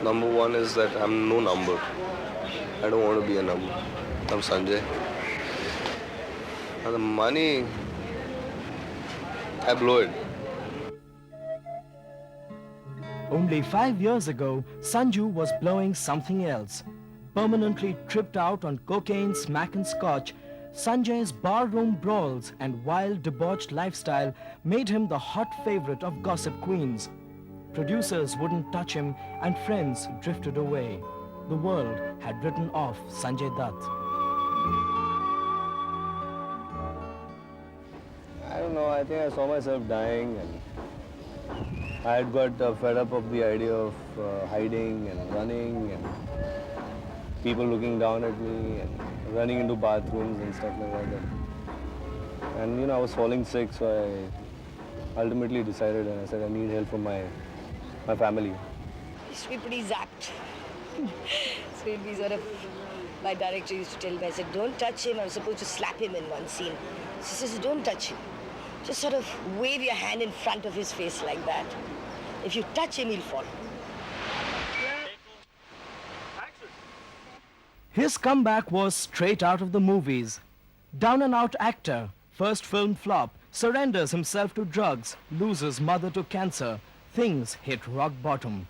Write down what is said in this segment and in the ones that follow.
Number one is that I'm no number. I don't want to be a number. I'm Sanjay. And the money, I blow it. Only 5 years ago, Sanju was blowing something else. Permanently tripped out on cocaine, smack and scotch, Sanjay's barroom brawls and wild debauched lifestyle made him the hot favorite of gossip queens. Producers wouldn't touch him and friends drifted away. The world had written off Sanjay Dutt. I don't know, I think I saw myself dying and I had got fed up of the idea of hiding and running and people looking down at me and running into bathrooms and stuff like that. And you know, I was falling sick, so I ultimately decided and I said I need help from my family. Used to be pretty zapped. So it'd be sort of, my director used to tell me, I said, don't touch him. I was supposed to slap him in one scene. She says, don't touch him. Just sort of wave your hand in front of his face like that. If you touch him, he'll fall. His comeback was straight out of the movies. Down and out actor, first film flop, surrenders himself to drugs, loses mother to cancer. Things hit rock bottom.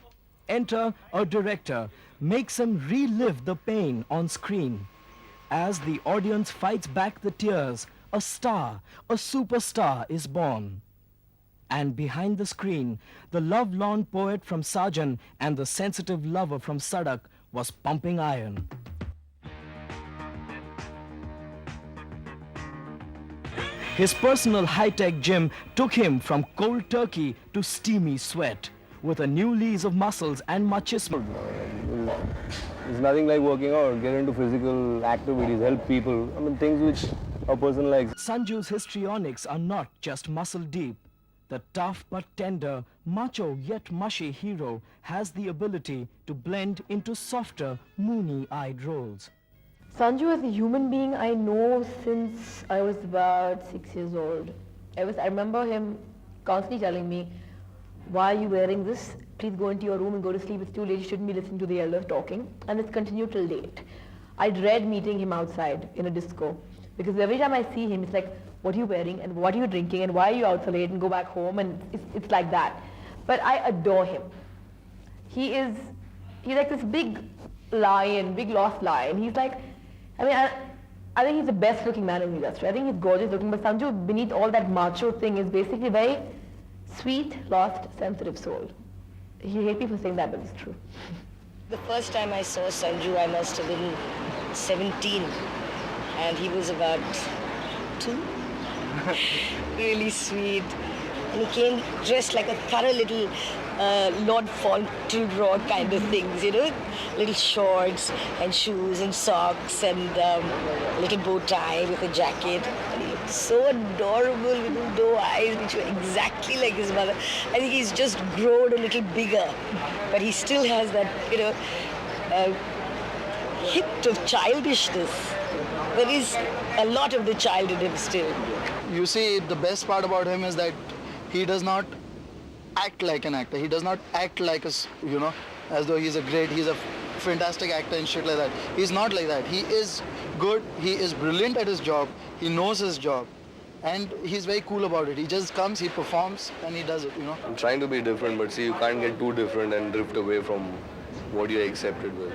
Enter a director, makes him relive the pain on screen. As the audience fights back the tears, a star, a superstar is born. And behind the screen, the love-lorn poet from Sajan and the sensitive lover from Sadak was pumping iron. His personal high-tech gym took him from cold turkey to steamy sweat, with a new lease of muscles and machismo. There's nothing like working out, get into physical activities, help people. I mean, things which a person likes. Sanju's histrionics are not just muscle deep. The tough but tender, macho yet mushy hero has the ability to blend into softer, moony-eyed roles. Sanju is a human being I know since I was about 6 years old. I remember him constantly telling me, why are you wearing this? Please go into your room and go to sleep. It's too late. You shouldn't be listening to the elders talking. And it's continued till date. I dread meeting him outside in a disco because every time I see him, it's like, what are you wearing and what are you drinking and why are you out so late and go back home, and it's like that. But I adore him. He's like this big lion, big lost lion. He's like, I think he's the best looking man in the industry. I think he's gorgeous looking, but Sanju, beneath all that macho thing, is basically very sweet, lost, sensitive soul. He hate me for saying that, but it's true. The first time I saw Sanju, I must have been 17. And he was about 2. Really sweet. And he came dressed like a thorough little Lord Fauntleroy kind of things, you know? Little shorts and shoes and socks and a little bow tie with a jacket. And he looked so adorable with his doe eyes, which were exactly like his mother. I think he's just grown a little bigger, but he still has that, you know, hint of childishness. There is a lot of the child in him still. You see, the best part about him is that he does not act like an actor. He does not act like as though he's a fantastic actor and shit like that. He's not like that. He is good. He is brilliant at his job. He knows his job. And he's very cool about it. He just comes, he performs, and he does it, you know. I'm trying to be different, but see, you can't get too different and drift away from what you're accepted with.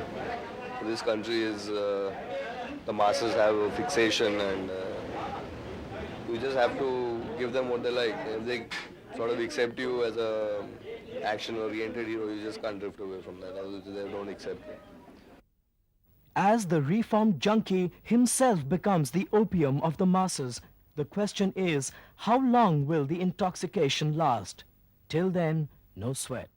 This country is, the masses have a fixation and you just have to give them what they like. If they sort of accept you as a action-oriented hero, you just can't drift away from that. Otherwise, they don't accept you. As the reformed junkie himself becomes the opium of the masses, the question is, how long will the intoxication last? Till then, no sweat.